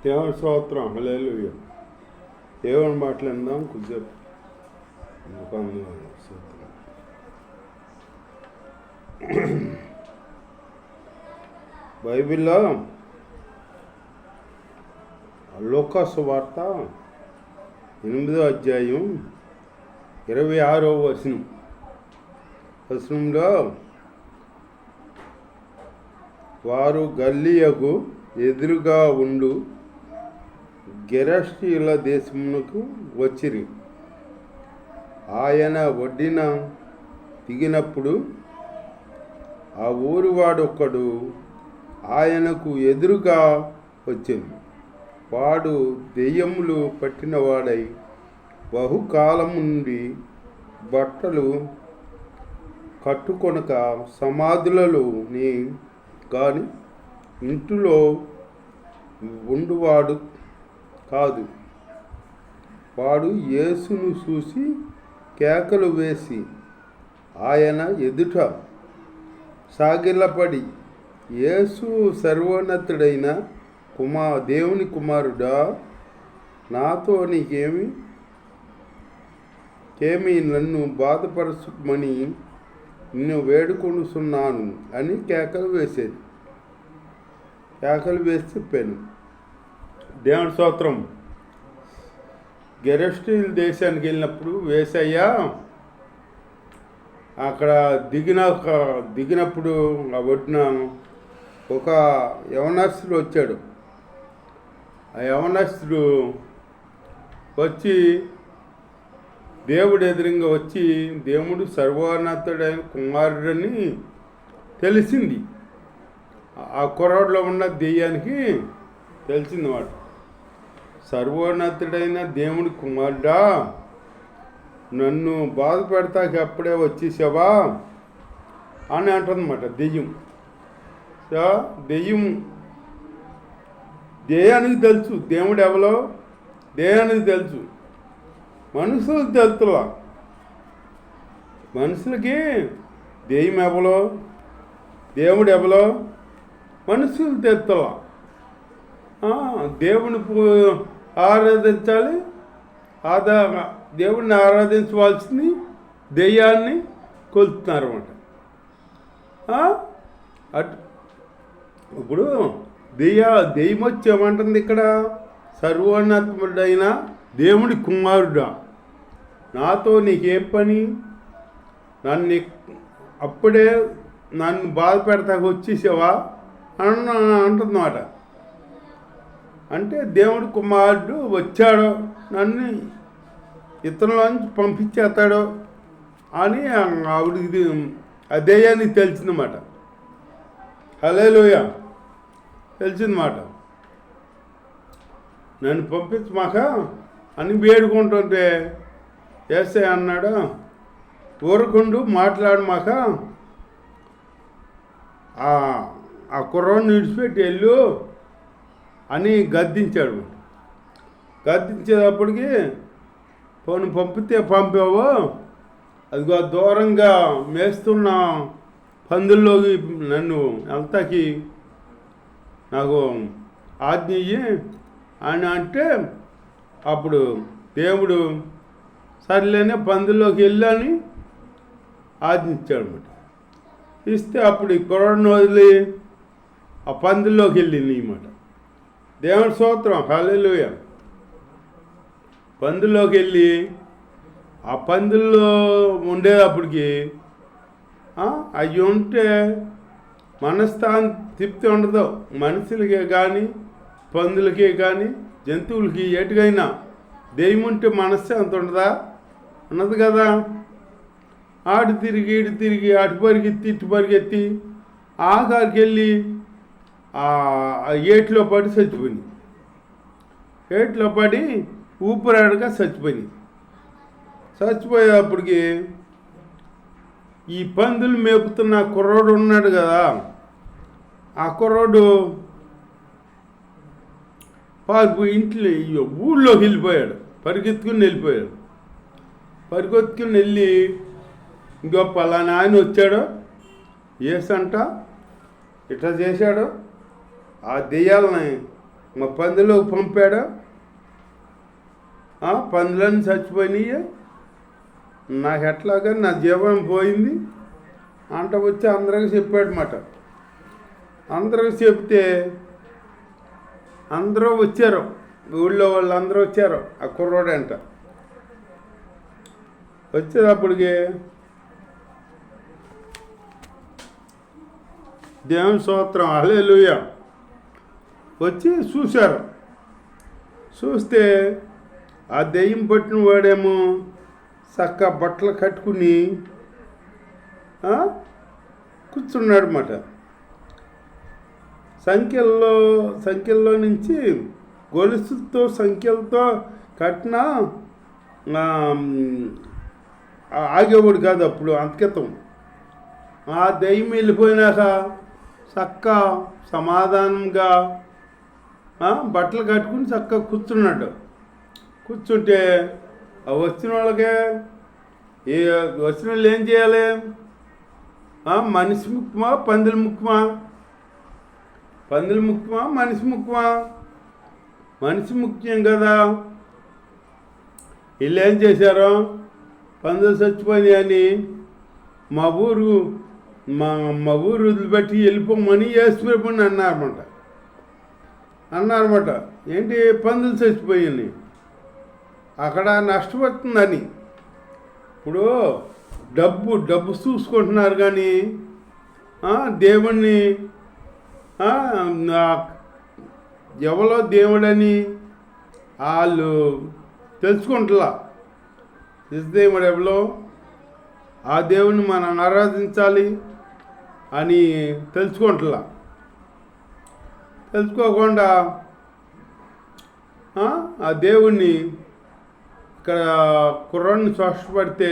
దేవుని స్తోత్రం, హల్లెలూయా. దేవుని మాటలు విందాం కొద్దిసేపు. బైబిల్లో లూకా సువార్త 8వ అధ్యాయం 26వ వచనంలో వారు గల్లియకు ఎదురుగా ఉండు గెరష్టీయుల దేశమునకు వచ్చిరి. ఆయన ఒడ్డిన దిగినప్పుడు ఆ ఊరివాడొక్కడు ఆయనకు ఎదురుగా వచ్చింది. వాడు దెయ్యములు పట్టినవాడై బహుకాలం నుండి బట్టలు కట్టుకొనక సమాధులలోని కానీ ఇంటిలో ఉండువాడు కాదు. వాడు యేసును చూసి కేకలు వేసి ఆయన ఎదుట సాగిలపడి, యేసు సర్వోన్నతుడైన దేవుని కుమారుడా, నాతో నీకేమి నన్ను బాధపరచమని నిన్ను వేడుకొనుచున్నాను అని కేకలు వేసి చెప్పాను. దేవుని స్తోత్రం. గెరష్టీయుల దేశానికి వెళ్ళినప్పుడు యేసయ్య అక్కడ దిగినప్పుడు ఆ ఒడ్డున ఒక యవనస్తుడు వచ్చాడు. ఆ యవనస్తుడు వచ్చి దేవుడు ఎదురుగా వచ్చి దేవుడు సర్వోన్నతుడైన కుమారుడని తెలిసింది. ఆ కుర్రాడిలో ఉన్న దెయ్యానికి తెలిసిందన్నమాట. సర్వోన్నతుడైన దేవుడి కుమారుడా, నన్ను బాధ పెడతాకి అప్పుడే వచ్చేసావా అని అంటుందన్నమాట దెయ్యం. దెయ్యానికి తెలుసు దేవుడు ఎవలో, దెయ్యానికి తెలుసు, మనుషులకు తెలుతులా. మనుషులకి దెయ్యం ఎవలో దేవుడు ఎవలో మనుషులు తెలుతులా. దేవుని ఆరాధించాలి, దేవుడిని ఆరాధించవలసింది దెయ్యాన్ని కొలుతున్నారు అన్నమాట. ఇప్పుడు దెయ్యం వచ్చి ఏమంటుంది ఇక్కడ, సర్వోన్నతుడైన దేవుడి కుమారుడా, నాతో నీకేం పని, అప్పుడే నన్ను బాధ పెడతాక వచ్చేసావా అంటున్నమాట. అంటే దేవుడి కుమారుడు వచ్చాడో నన్ను ఇతరులోంచి పంపించేస్తాడో అని ఆవిడికి అదేయానికి తెలిసిందన్నమాట. హల్లెలూయా, తెలిసిందన్నమాట. నన్ను పంపించమాక అని వేడుకుంటుంటే యేసయ్య అన్నాడు, ఊరకుండు మాట్లాడమాక, ఆ కుర్రోని విడిచిపెట్టి వెళ్ళు అని గద్దించాడు. గద్దించేటప్పటికి పోను పంపితే పంపావు, అదిగో దూరంగా మేస్తున్న పందుల్లోకి నన్ను వెళ్తాకి నాకు ఆజ్ఞ అని అంటే, అప్పుడు దేవుడు సర్లేనే పందుల్లోకి వెళ్ళని ఆజ్ఞించాడు అన్నమాట. ఇస్తే అప్పుడు ఈ కుర్రాడిని వదిలి ఆ పందుల్లోకి వెళ్ళింది అన్నమాట. దేవుని స్తోత్రం, హల్లెలూయా. పందుల్లోకి వెళ్ళి ఆ పందుల్లో ఉండేటప్పటికి అవి ఉంటే మనస్థానం తృప్తి ఉండదు. మనుషులకే కానీ పందులకే కానీ జంతువులకి ఎటుకైనా దెయ్యం ఉంటే మనశ్శాంతి ఉండదా? అన్నది కదా. ఆడు తిరిగి ఇటు తిరిగి అటు పరిగెత్తి ఇటు పరిగెత్తి ఆఖరికి వెళ్ళి ఏటిలో పడి చచ్చిపోయింది. ఏటిలో పడి ఊపిరాడక చచ్చిపోయింది. చచ్చిపోయేటప్పటికి ఈ పందులు మేపుతున్న కుర్రోడు ఉన్నాడు కదా, ఆ కుర్రోడు ఇంట్లో ఊళ్ళోకి వెళ్ళిపోయాడు. పరిగెత్తుకుని వెళ్ళి ఇంకో పలానా ఆయన వచ్చాడు, ఏసంట ఇట్లా చేశాడు, ఆ దెయ్యాలని మా పందులోకి పంపాడా? పందులన్నీ చచ్చిపోయినాయి, నాకు ఎట్లాగా నా జీవనం పోయింది అంట వచ్చి అందరికి చెప్పాడనమాట. అందరికి చెప్తే అందరూ వచ్చారు, ఊళ్ళో వాళ్ళు అందరూ వచ్చారు. ఆ కుర్రోడంట వచ్చేటప్పటికి దేవుని స్తోత్రం, హల్లెలూయా, వచ్చి చూశారు. చూస్తే ఆ దెయ్యం పట్టిన వాడేమో చక్క బట్టలు కట్టుకుని కూర్చున్నాడు అన్నమాట. సంఖ్యల్లో నుంచి గొలుసుతో సంఖ్యలతో కట్టిన ఆగేవాడు కాదు అప్పుడు, అంతకితం. ఆ దెయ్యం వెళ్ళిపోయినాక చక్క సమాధానంగా బట్టలు కట్టుకుని చక్కగా కూర్చున్నాడు. కూర్చుంటే వచ్చిన వాళ్ళకే వచ్చిన వాళ్ళు ఏం చేయాలి? మనిషి ముఖ్యమా పందుల ముఖ్యమా? పందుల ముఖ్యమా మనిషి ముఖ్యమా? మనిషి ముఖ్యం కదా. వీళ్ళు ఏం చేశారు? పందులు చచ్చిపోయినాయని మా ఊరు వదిలిపెట్టి వెళ్ళిపోమని యేసుప్రభుని అన్నారన్నమాట. ఏంటి పందులు చచ్చిపోయాయి, అక్కడ నష్టపడుతుందని. ఇప్పుడు డబ్బు చూసుకుంటున్నారు కానీ దేవుణ్ణి ఎవరో దేవుడని వాళ్ళు తెలుసుకుంటలా. దేవుడు ఎవరో, ఆ దేవుణ్ణి మనం ఆరాధించాలి అని తెలుసుకోకుండా ఆ దేవుణ్ణి ఇక్కడ కుర్రాన్ని స్వస్థపడితే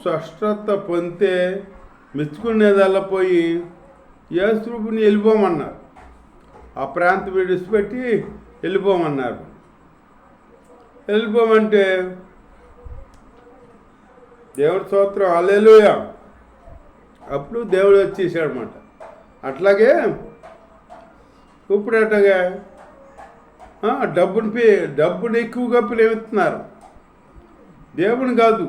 స్వస్థత పొందితే మెచ్చుకునేదల్లా పోయి యేసుప్రభుని వెళ్ళిపోమన్నారు. ఆ ప్రాంతం విడిచిపెట్టి వెళ్ళిపోమన్నారు. వెళ్ళిపోమంటే దేవుడి స్తోత్రం, హల్లెలూయా, అప్పుడు దేవుడు వచ్చేసాడు అన్నమాట. అట్లాగే ఇప్పుడు అట్లాగే డబ్బుని ఎక్కువగా ప్రేమిస్తున్నారు, దేవుని కాదు.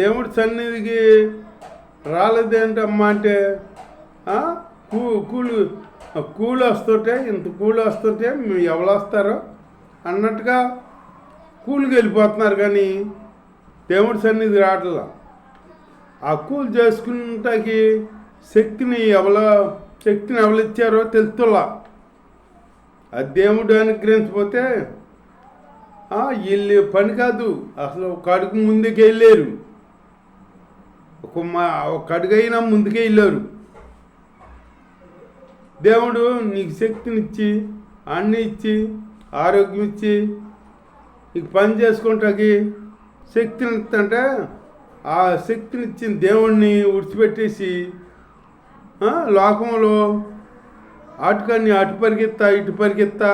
దేవుడి సన్నిధికి రాలేదేంటమ్మా అంటే కూలి వస్తుంటే, ఇంత కూలి వస్తుంటే మేము ఎవరు వస్తారో అన్నట్టుగా కూలికి వెళ్ళిపోతున్నారు కానీ దేవుడి సన్నిధి రావట్లా. ఆ కూలి చేసుకుంటాకి శక్తిని ఎవరిచ్చారో తెలుస్తులా. అది దేవుడు అనుగ్రహించకపోతే వీళ్ళు పని కాదు, అసలు ఒక అడుగు ముందుకు వెళ్ళారు, ఒక అడుగైనా ముందుకే వెళ్ళారు. దేవుడు నీకు శక్తినిచ్చి అన్నీ ఇచ్చి ఆరోగ్యం ఇచ్చి నీకు పని చేసుకుంటాకి శక్తిని ఇస్తుంటే ఆ శక్తినిచ్చిన దేవుణ్ణి విడిచిపెట్టేసి లోకంలో ఆటుకాన్ని అటు పరిగెత్తా ఇటు పరిగెత్తా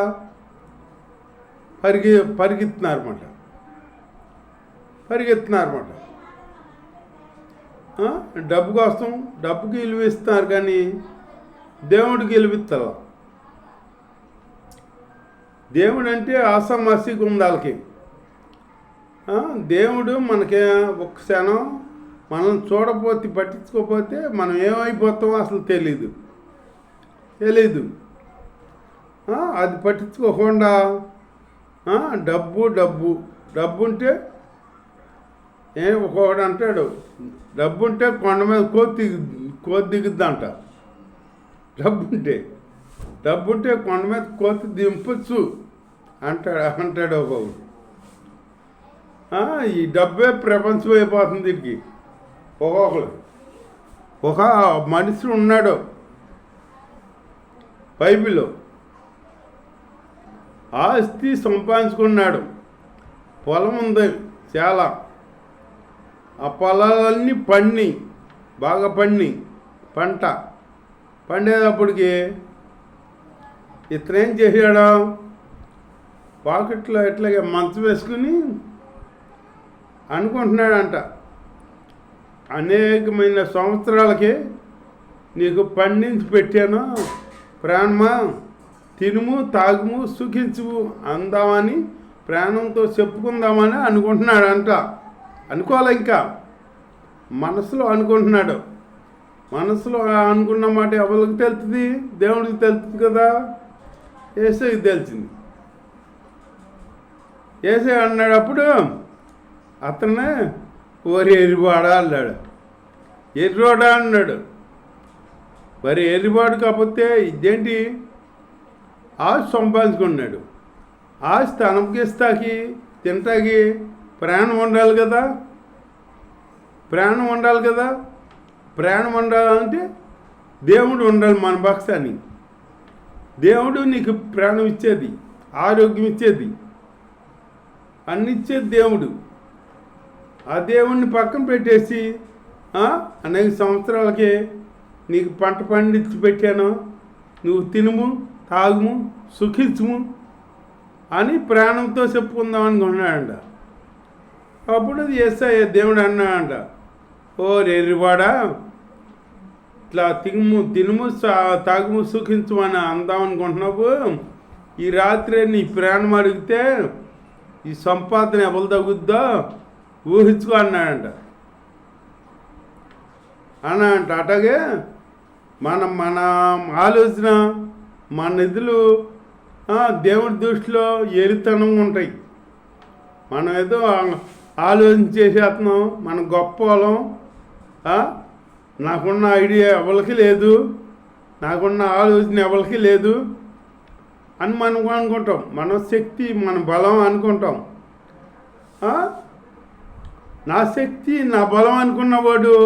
పరిగెత్తున్నారన్నమాట. డబ్బు కోసం డబ్బుకి విలువ ఇస్తున్నారు కానీ దేవుడికి విలువిస్తారు. దేవుడు అంటే ఆసమాసిగా ఉంది వాళ్ళకి. దేవుడు మనకి ఒక క్షణం మనం చూడపోతే పట్టించుకోకపోతే మనం ఏమైపోతామో అసలు తెలీదు. అది పట్టించుకోకుండా డబ్బు ఉంటే ఒకడు అంటాడు, డబ్బు ఉంటే కొండ మీద కోతి దిగుద్దంట. డబ్బు ఉంటే కొండ మీద కోతి దింపచ్చు అంటాడు ఒకడు. ఈ డబ్బే ప్రపంచం అయిపోతుంది వీటికి. ఒక మనిషి ఉన్నాడు బైబిల్లో, ఆస్తి సంపాదించుకున్నాడు, పొలం ఉంది చాలా, ఆ పొలాలన్నీ బాగా పంట పండేటప్పటికి ఇతనేం చేశాడు, పాకెట్లో ఇట్లాగే మంచం వేసుకుని అనుకుంటున్నాడంట, అనేకమైన సంవత్సరాలకి నీకు పండించి పెట్టాను, ప్రాణమా తినుము తాగుము సుఖించుము అందామని ప్రాణంతో చెప్పుకుందామని అనుకుంటున్నాడంట. అనుకోవాలి, ఇంకా మనసులో అనుకుంటున్నాడు. మనసులో అనుకున్న మాట ఎవరికి తెలుస్తుంది? దేవుడికి తెలుస్తుంది కదా. యేసయ్యకి తెలిసింది. యేసయ్య అన్నాడు అప్పుడు, అతనే ఓరి ఎరివాడా అన్నాడు. ఎర్రోడా అన్నాడు. మరి ఎర్రివాడు కాకపోతే ఇదేంటి? ఆశ సంపాదించుకున్నాడు. ఆశ తనకిస్తాకి తింటాకి ప్రాణం ఉండాలి కదా. ప్రాణం ఉండాలి కదా. ప్రాణం ఉండాలంటే దేవుడు ఉండాలి మన పక్షాన్ని. దేవుడు నీకు ప్రాణం ఇచ్చేది, ఆరోగ్యం ఇచ్చేది, అన్ని ఇచ్చేది దేవుడు. ఆ దేవుడిని పక్కన పెట్టేసి అనేక సంవత్సరాలకి నీకు పంట పండించి పెట్టాను, నువ్వు తినుము తాగుము సుఖించుము అని ప్రాణంతో చెప్పుకుందాం అనుకున్నాడంట. అప్పుడు యేసయ్య దేవుడు అన్నాడంట, ఓ రెర్రివాడా, ఇట్లా తినుము తాగుము సుఖించమని అందాం అనుకుంటున్నావు. ఈ రాత్రి నీ ప్రాణం అడిగితే ఈ సంపాదన ఎవరు తగ్గుద్దో ఊహించుకో అన్నాడంట. అట్లాగే మన ఆలోచన, మన నిధులు దేవుడి దృష్టిలో ఎరితనంగా ఉంటాయి. మనం ఏదో ఆలోచన చేసేస్తున్నాం, మన గొప్ప వాళ్ళం, నాకున్న ఐడియా ఎవరికి లేదు, నాకున్న ఆలోచన ఎవరికి లేదు అని మనం అనుకుంటాం. మన శక్తి మన బలం అనుకుంటాం. నా శక్తి నా బలం అనుకున్నవాడు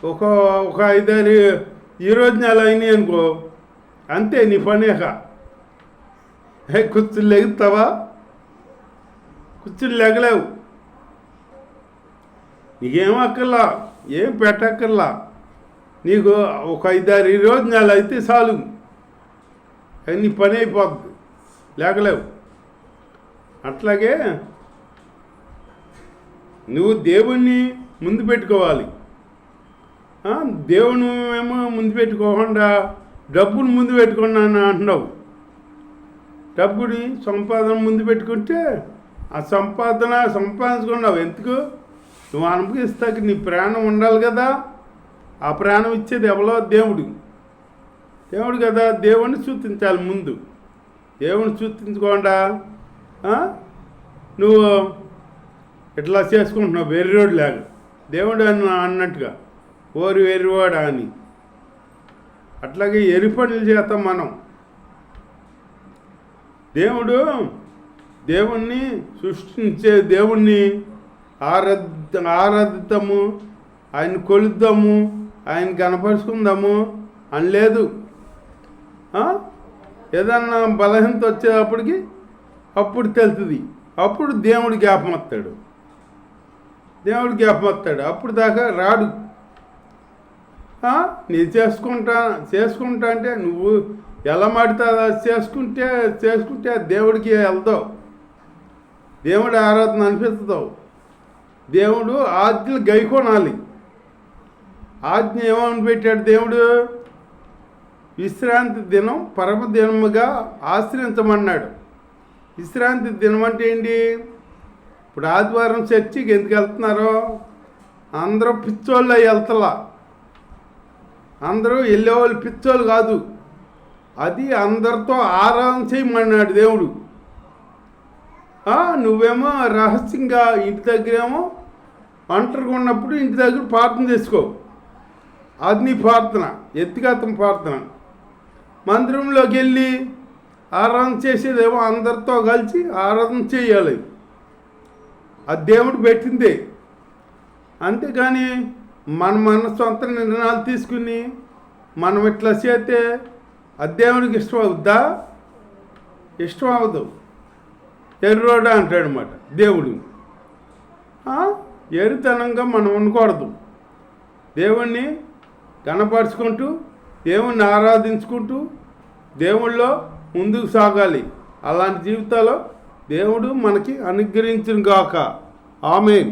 ఒక 5-6 ఈరోజు నెల అయినాయి అనుకో, అంతే నీ పనేక. కూర్చుని లెగుతావా? కూర్చుని లెగలేవు. నీకేం అక్కర్లా, ఏం పెట్టక్కర్లా. నీకు ఒక 5-6 ఈరోజు నెల అయితే చాలు, నీ పని అయిపోద్ది, లేకలేవు. అట్లాగే నువ్వు దేవుణ్ణి ముందు పెట్టుకోవాలి. దేవుని ఏమో ముందు పెట్టుకోకుండా డబ్బుని ముందు పెట్టుకున్నాను అంటున్నావు. డబ్బుని సంపాదన ముందు పెట్టుకుంటే ఆ సంపాదించుకున్నావు. ఎందుకు? నువ్వు అనుభవిస్తాకి నీ ప్రాణం ఉండాలి కదా. ఆ ప్రాణం ఇచ్చేది ఎవరో దేవుడు కదా. దేవుణ్ణి చూపించాలి ముందు. దేవుని చూపించకుండా నువ్వు ఇట్లా చేసుకుంటున్నావు వెర్రోడు లాగా. దేవుడు అన్నట్టుగా ఓరి వెర్రివాడా అని. అట్లాగే ఎరి పనులు చేస్తాం మనం. దేవుణ్ణి సృష్టించే దేవుణ్ణి ఆరాధిద్దాము, ఆయన కొలుద్దాము, ఆయన కనపరుచుకుందాము అని లేదు. ఏదన్నా బలహీనత వచ్చేటప్పటికి అప్పుడు తెలుస్తుంది. అప్పుడు దేవుడు జ్ఞాపం వస్తాడు. అప్పుడు దాకా రాడు. నీ చేసుకుంటా అంటే నువ్వు ఎలా మాడితే చేసుకుంటే దేవుడికి వెళ్తావు, దేవుడి ఆరాధన అనిపిస్తావు. దేవుడు ఆజ్ఞలు గైకొనాలి. ఆజ్ఞ ఏమని పెట్టాడు దేవుడు? విశ్రాంతి దినం పరమదినముగా ఆశ్రయించమన్నాడు. విశ్రాంతి దినం అంటే ఏంటి? ఇప్పుడు ఆదివారం చర్చికి ఎందుకు వెళ్తున్నారో? అందరూ పిచ్చోళ్ళు వెళ్తలా. అందరూ వెళ్ళేవాళ్ళు పిచ్చోళ్ళు కాదు. అది అందరితో ఆరాధన చేయమన్నాడు దేవుడు. నువ్వేమో రహస్యంగా ఇంటి దగ్గరేమో ఒంటరిగా ఉన్నప్పుడు ఇంటి దగ్గర ప్రార్థన చేసుకో. అది నీ ప్రార్థన, వ్యక్తిగతం ప్రార్థన. మందిరంలోకి వెళ్ళి ఆరాధన చేసేదేమో అందరితో కలిసి ఆరాధన చేయాలి. అది దేవుడు పెట్టిందే. అంతేగాని మన సొంత నిర్ణయాలు తీసుకుని మనం ఇట్లా చేస్తే అది దేవుడికి ఇష్టం అవుద్దా? ఇష్టం అవ్వదు. ఎర్రోడా అంటాడు అన్నమాట దేవుడు. ఎరుతనంగా మనం ఉండకూడదు. దేవుణ్ణి కనపరుచుకుంటూ, దేవుణ్ణి ఆరాధించుకుంటూ దేవుళ్ళో ముందుకు సాగాలి. అలాంటి జీవితాల్లో దేవుడు మనకి అనుగ్రహించును గాక. ఆమేన్.